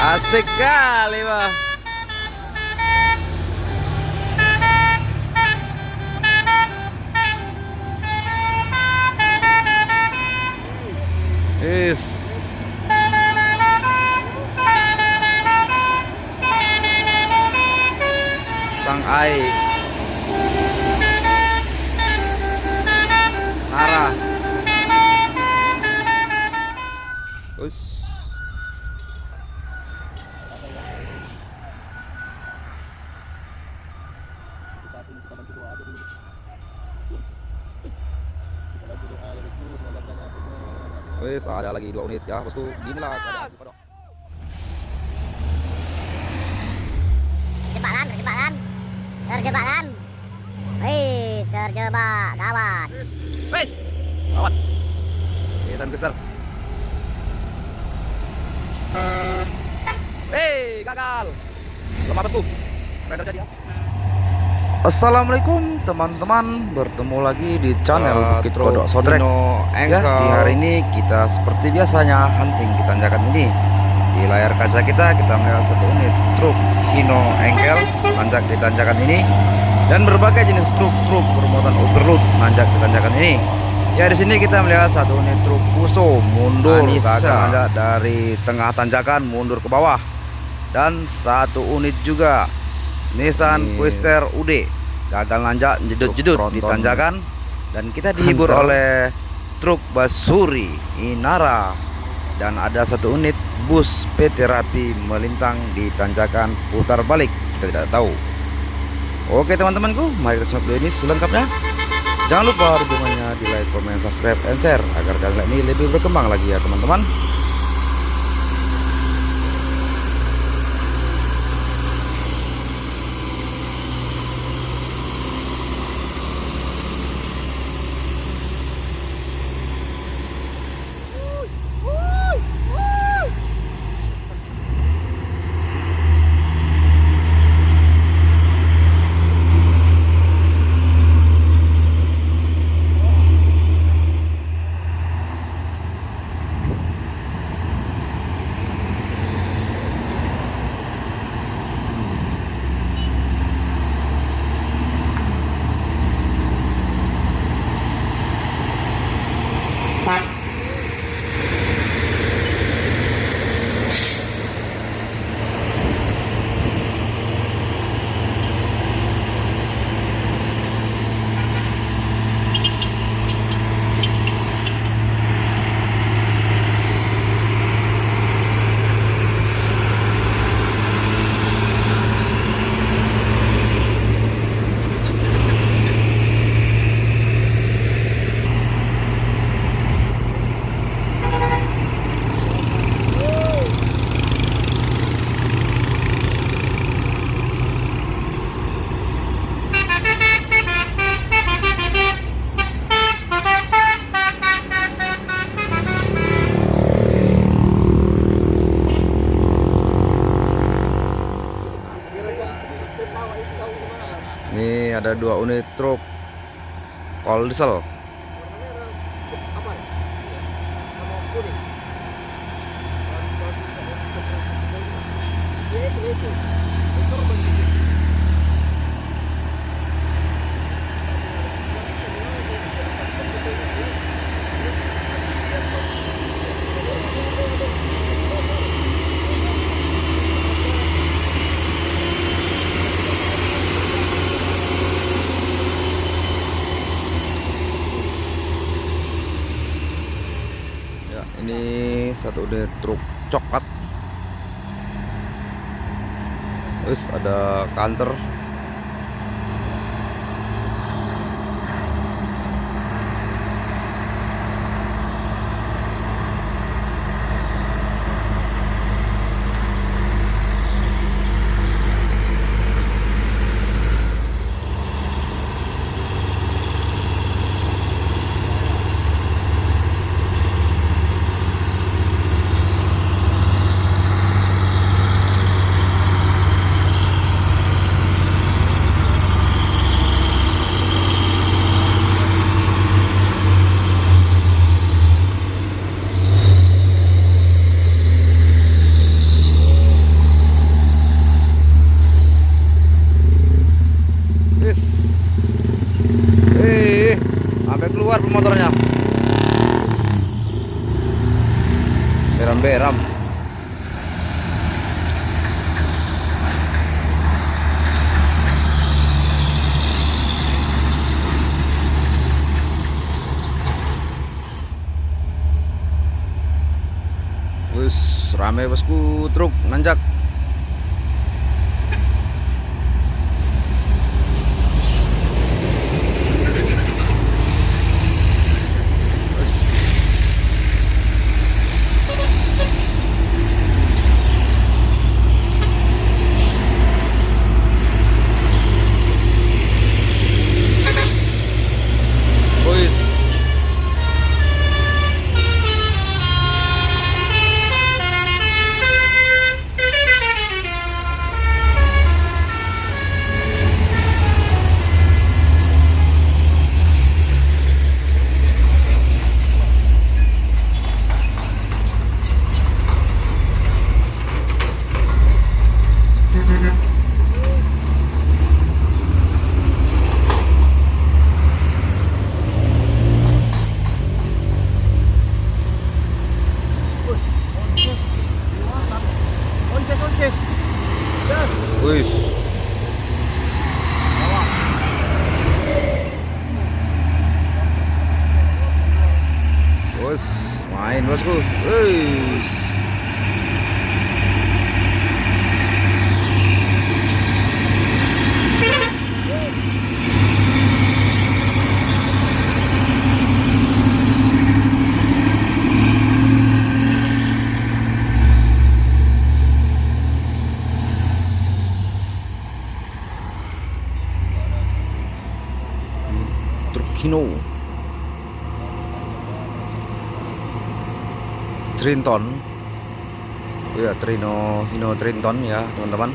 Asik kali, Wah. Is. Sang Ai. Nara. Us. Wes ada lagi 2 unit ya bosku. Inilah keadaan pada terjebak. Wih, terjebak, gawat. wes. Awat. Kesan besar. Gagal. Lemah bosku. Apa yang terjadi ya? Assalamualaikum teman-teman, bertemu lagi di channel Bukit Kodok Sodrek. Ya, di hari ini kita seperti biasanya hunting di tanjakan ini. Di layar kaca kita melihat satu unit truk Hino engkel nanjak di tanjakan ini, dan berbagai jenis truk bermuatan overload nanjak di tanjakan ini. Ya, di sini kita melihat satu unit truk Fuso mundur gagal nanjak dari tengah tanjakan mundur ke bawah, dan satu unit juga Nissan Quister UD gagal nanjak jedut-jedut di tanjakan, dan kita dihibur oleh truk Basuri Inara, dan ada satu unit bus PT Rapi melintang di tanjakan putar balik, kita tidak tahu. Oke teman-temanku, mari kita simak video ini selengkapnya. Jangan lupa dukungannya di like, comment, subscribe, and share agar channel ini lebih berkembang lagi ya teman-teman. Ini ada 2 unit truk kol diesel. Ini satu unit truk coklat. Terus ada kanter. beram. Wis rame bosku, truk nanjak. Wih, bos, main bosku. Wih, truk Hino Trinton. Ya, Hino Trinton ya teman-teman.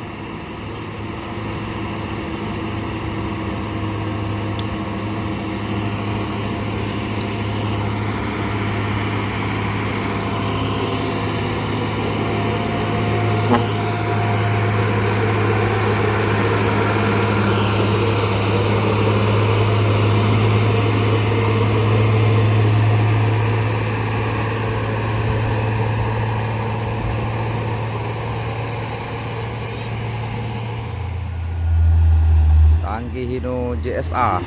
Tangki Hino JSA.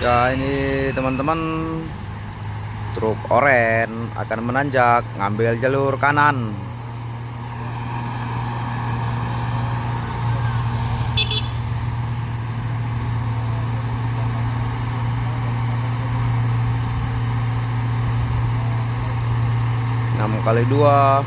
Ya, ini teman-teman, truk oren akan menanjak ngambil jalur kanan. Enam kali dua.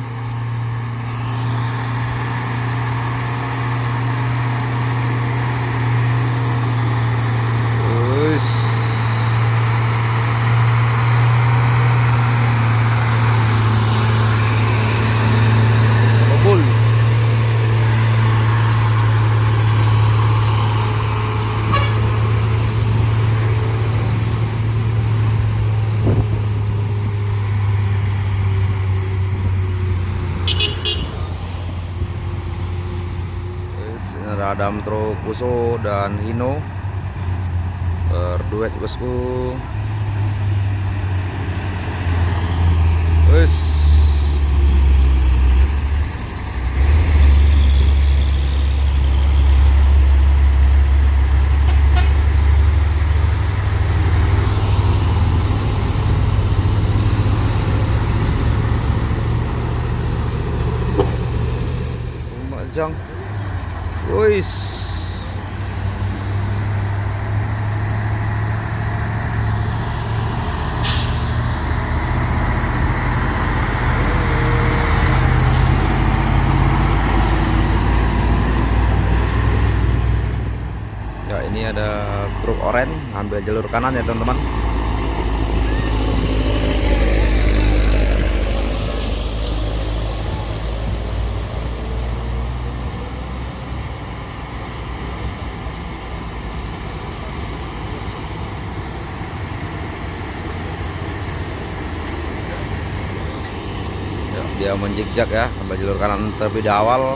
Adam truk Fuso dan Hino berduet bosku. Wes, Lumajang. Wis, ya ini ada truk oren ambil jalur kanan ya teman-teman. dia menjikjak ya, ambil jalur kanan terlebih awal.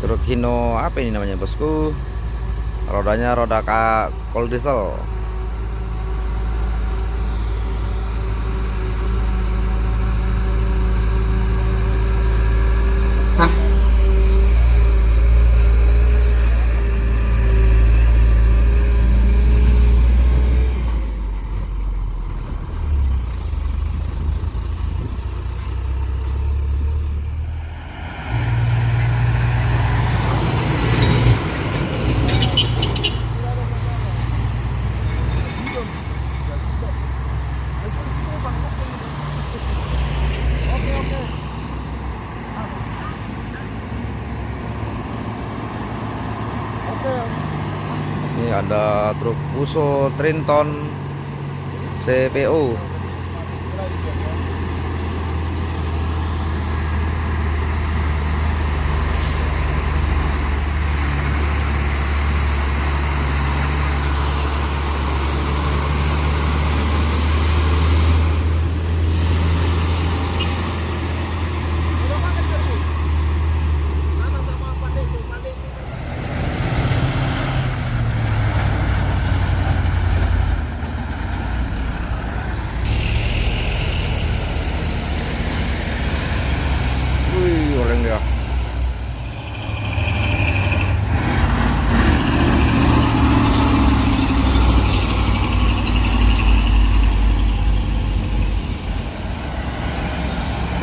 Truk Hino apa ini namanya bosku? Rodanya roda kol diesel. Ini ada truk Fuso Trinton CPO. Wih, orang dia.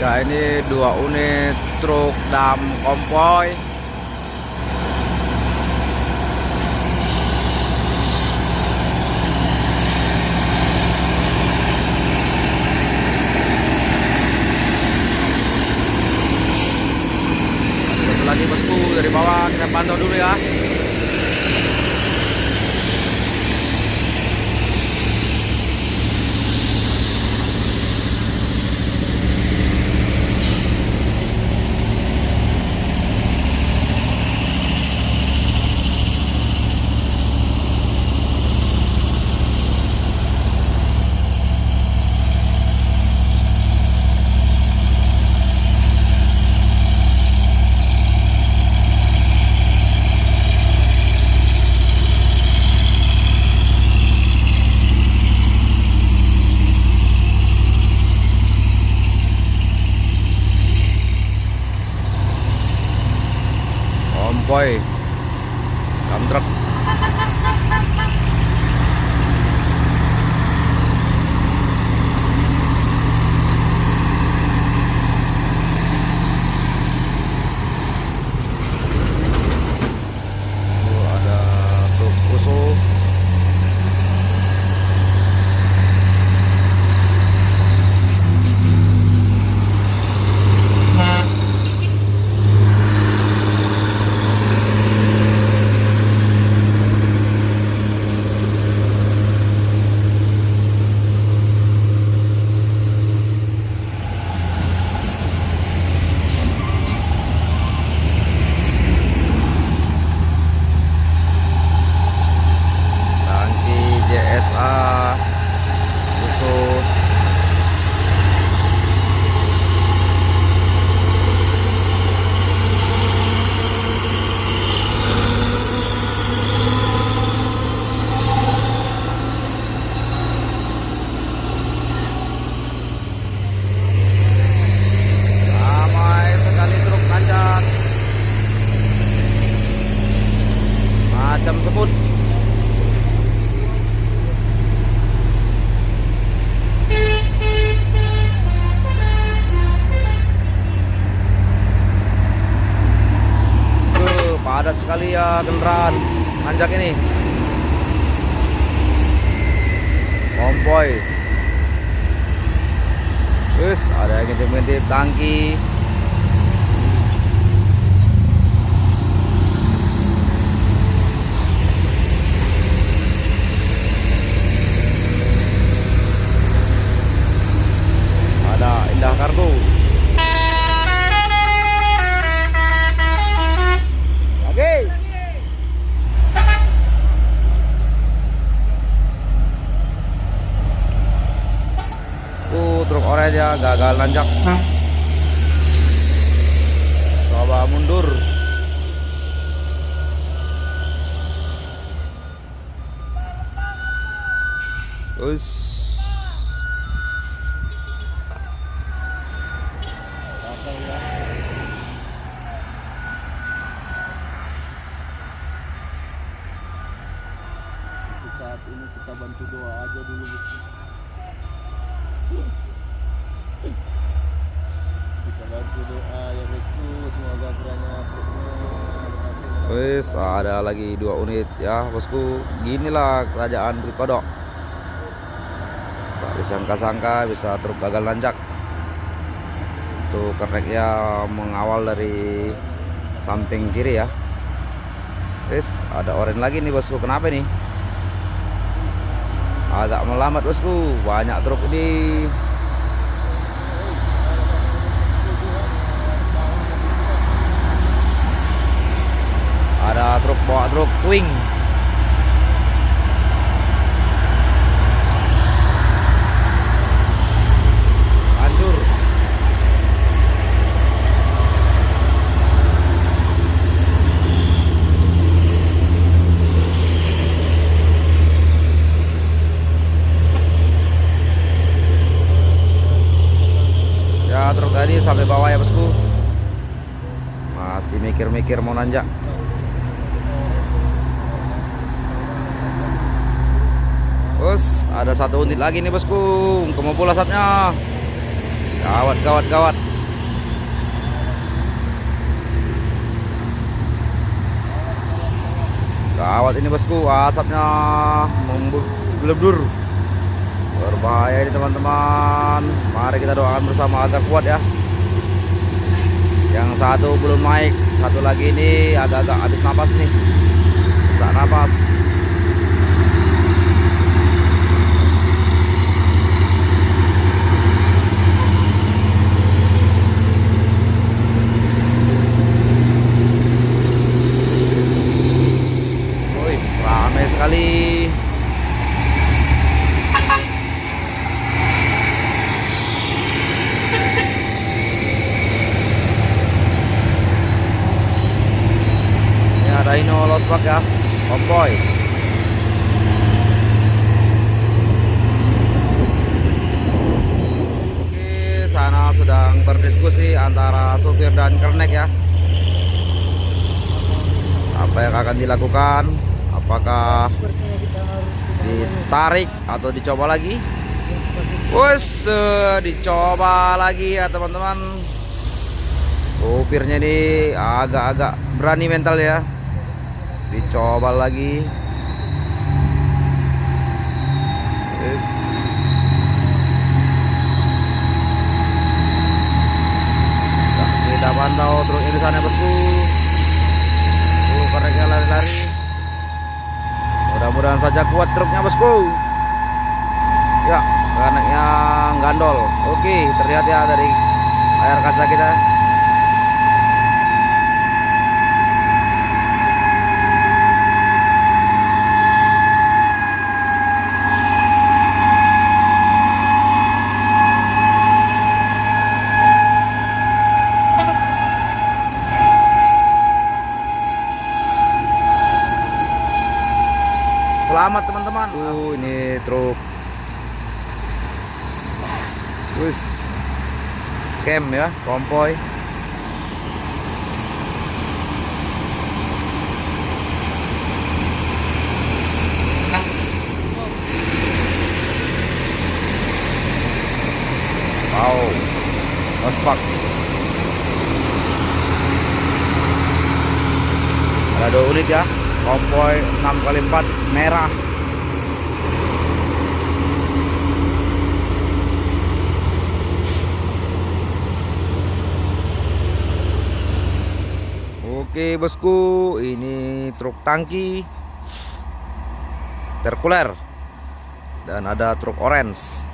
Ya, ini 2 unit truk dam konvoy. Satu lagi bosku dari bawah, kita pantau dulu ya. Konvoy dam truk. Ada truk Fuso. JSA Fuso. Ramai sekali truk kacat macam sebut. Padat sekali ya kendaraan nanjak ini. Konvoy Terus ada yang ngintip-ngintip tangki. Ada Indah Kargo. Oke. Truk orange ya gagal nanjak. Coba mundur. Terus saat ini kita bantu doa aja dulu. Kita bantu doa ya bosku, semoga kiranya wis ada lagi 2 unit ya bosku. Ginilah kerajaan Bukit Kodok. Tak disangka-sangka bisa truk gagal nanjak. Tuh kereknya mengawal dari samping kiri ya. Wis ada oren lagi nih bosku. Kenapa nih? Agak melambat bosku. Banyak truk ini. Ada truk bawa truk twing. Hancur. Ya truk tadi sampai bawah ya bosku. Masih mikir-mikir mau nanjak. Bos, ada 1 unit lagi nih bosku. Kemampu asapnya. Gawat, gawat, gawat. Gawat ini bosku, asapnya membelebur. Berbahaya ini teman-teman. Mari kita doakan bersama agar kuat ya. Yang satu belum naik, satu lagi ini agak-agak habis napas nih. Tak napas. Ramai sekali. Ini ada Hino Losbak ya, konvoy. Oke, sana sedang berdiskusi antara sopir dan kernek ya. Apa yang akan dilakukan? Apakah ditarik atau dicoba lagi? Wes, dicoba lagi ya teman-teman. Supirnya ini agak-agak berani mental ya. Dicoba lagi. Wes. Nah, kita pantau truk irisannya bosku. Tuh kerennya lari-lari. Mudah-mudahan saja kuat truknya bosku. Ya, keneknya gandol. Oke, terlihat ya dari layar kaca kita. Selamat teman-teman. Ini truk. Wis. Camp ya, konvoy. Wow. Ospak. Ada 2 unit ya. Konvoy 6x4 merah. Oke bosku, ini truk tangki terkuler dan ada truk orange.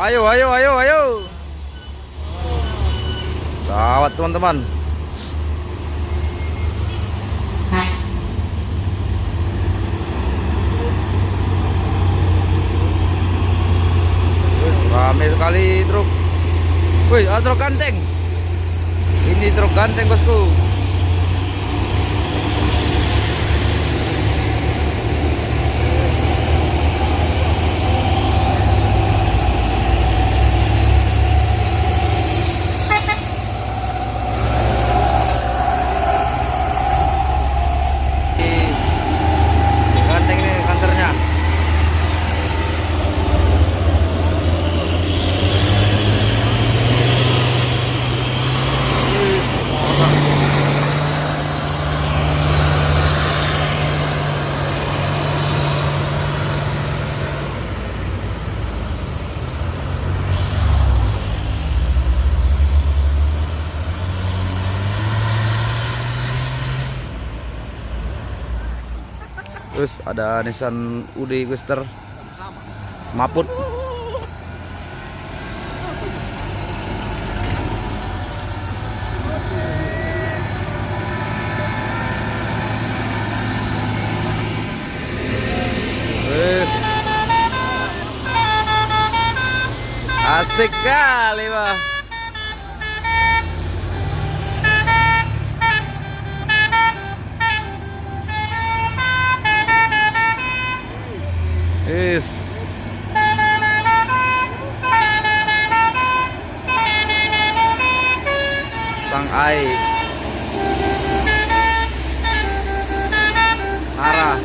Ayo, ayo, ayo, ayo. Gawat teman-teman. Rame sekali truk. Wih, truk ganteng. Ini truk ganteng bosku. Ganteng ini kantornya. Terus ada Nissan UD Guster semaput. Terus asik kali Pak. Is sang ai arah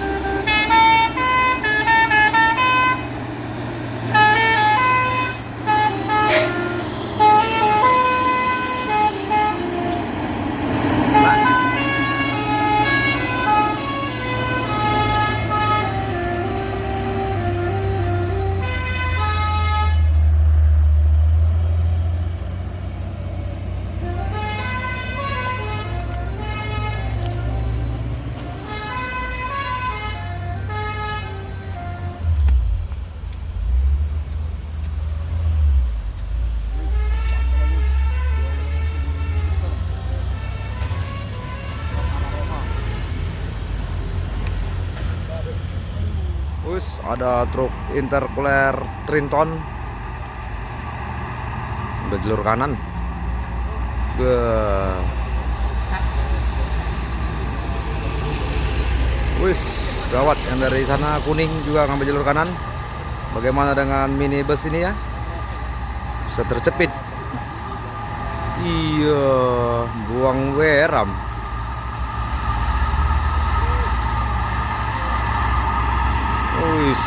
Terus ada truk intercooler Trinton di jalur kanan. Wis gawat, yang dari sana kuning juga ngambil jalur kanan. Bagaimana dengan minibus ini ya? Bisa tercepit. Iya, buang weram. Wis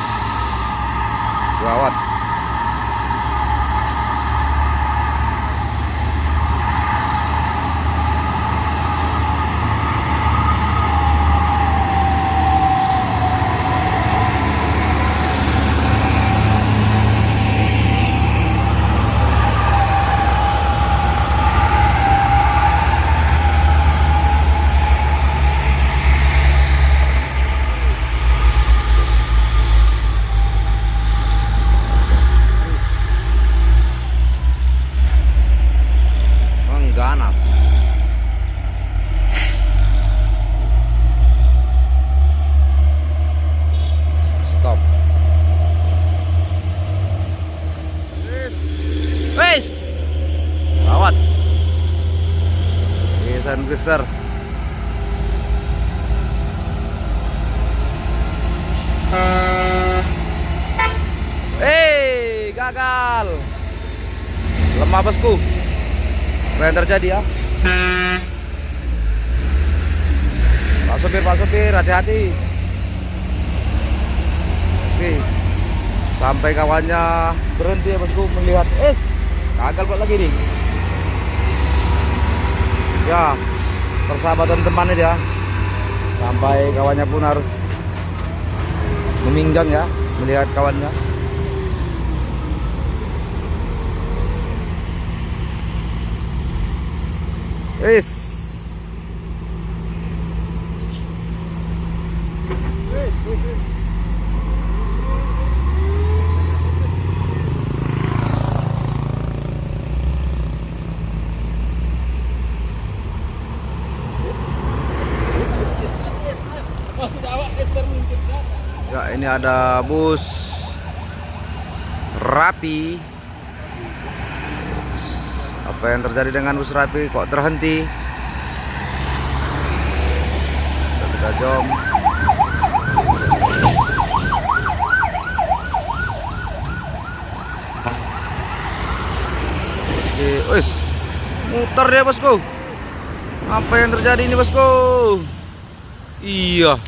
gawat. Ganas. Stop. Wes. Gawat. Keren Guster. Gagal. Lemah bosku. Apa yang terjadi ya? Pak sopir, hati-hati. Oke. Sampai kawannya berhenti ya bosku melihat. Gagal buat lagi nih. Ya, persahabatan teman dia. Sampai kawannya pun harus meminggang ya melihat kawannya. Ya, ini ada bus Rapi. Apa yang terjadi dengan bus Rapi kok terhenti? Kita jom. Oke, muter ya bosku. Apa yang terjadi ini bosku? Iya.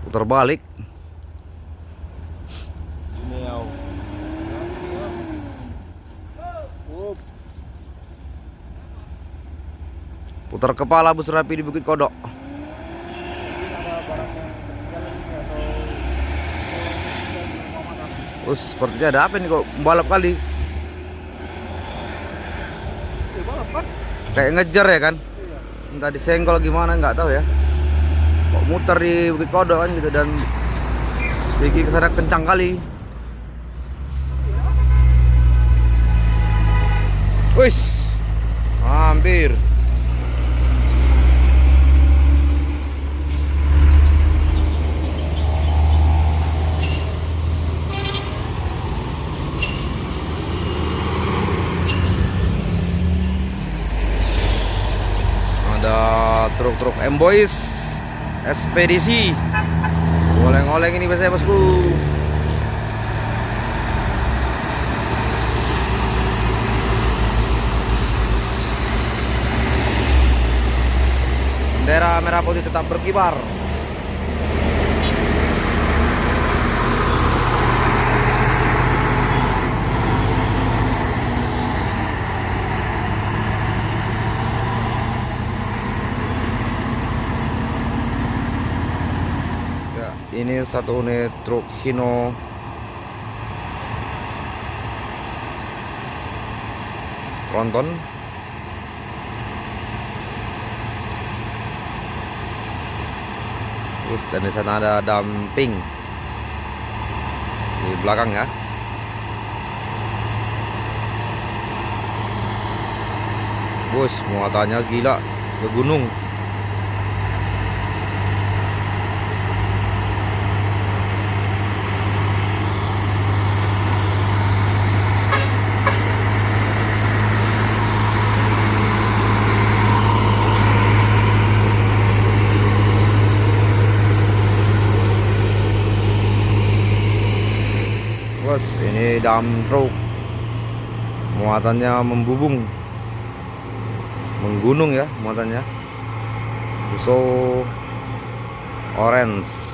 Putar balik. Putar kepala bus Rapi di Bukit Kodok. Sepertinya ada apa nih kok balap kali? Kayak ngejar ya kan? Entah disenggol gimana nggak tahu ya. Kok muter di Bukit Kodok kan gitu dan Bigi kesana kencang kali. Hampir. Ada truk-truk Emboys ekspedisi. Oleng-oleng ini biasanya bosku. Bendera merah putih tetap berkibar. Ini satu unit truk Hino tronton. Terus dan di sana ada dumping di belakang ya. Bus muatannya gila ke gunung. Ini dump truk muatannya membubung, menggunung ya muatannya. Fuso orange.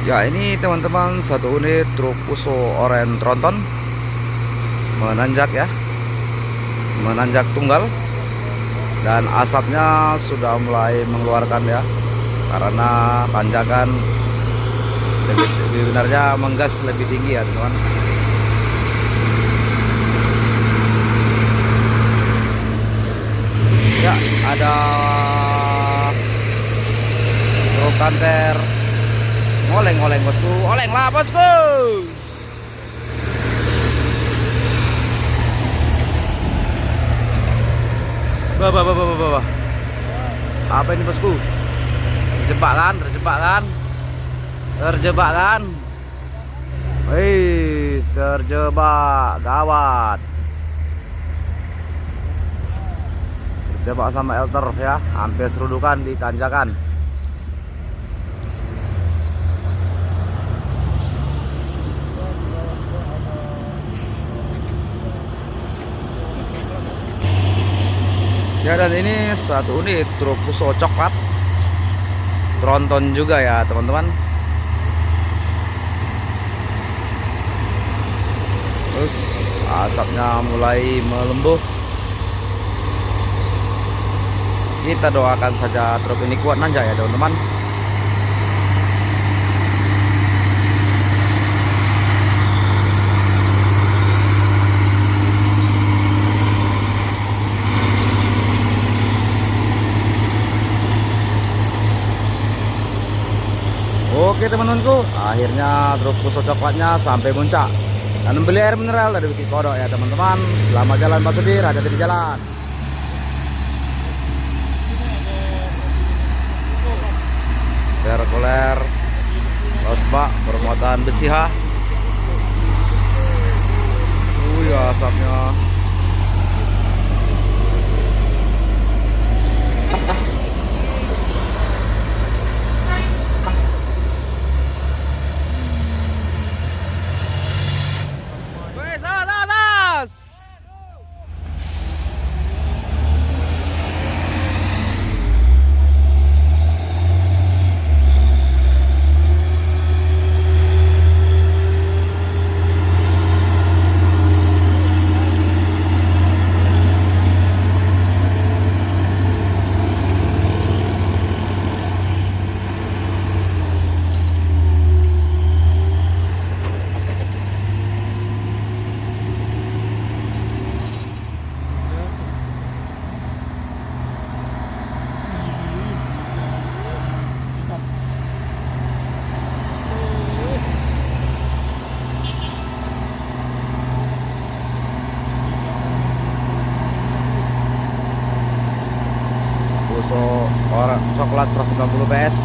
Ya, ini teman-teman satu unit truk Fuso Oren Tronton menanjak ya, menanjak tunggal, dan asapnya sudah mulai mengeluarkan ya, karena tanjakan lebih benarnya menggas lebih tinggi ya teman-teman. Ya, ada truk kanter ngoleng-ngoleng bosku, oleng lah bosku. Bah. Apa ini bosku? Terjebak kan? Terjebak. Wih, terjebak, gawat. Terjebak sama elter ya, hampir serudukan di tanjakan. Ya, dan ini satu unit truk Fuso coklat Tronton juga ya teman-teman. Terus asapnya mulai melembuh. Kita doakan saja truk ini kuat nanjak ya teman-teman. Oke teman-temanku, akhirnya truk Fuso coklatnya sampai puncak dan membeli air mineral dari Bukit Kodok ya teman-teman. Selamat jalan Pak Supir, hati-hati di jalan. Terkoler losbak bermuatan besi ha. Ya asapnya. Fuso coklat 190 PS.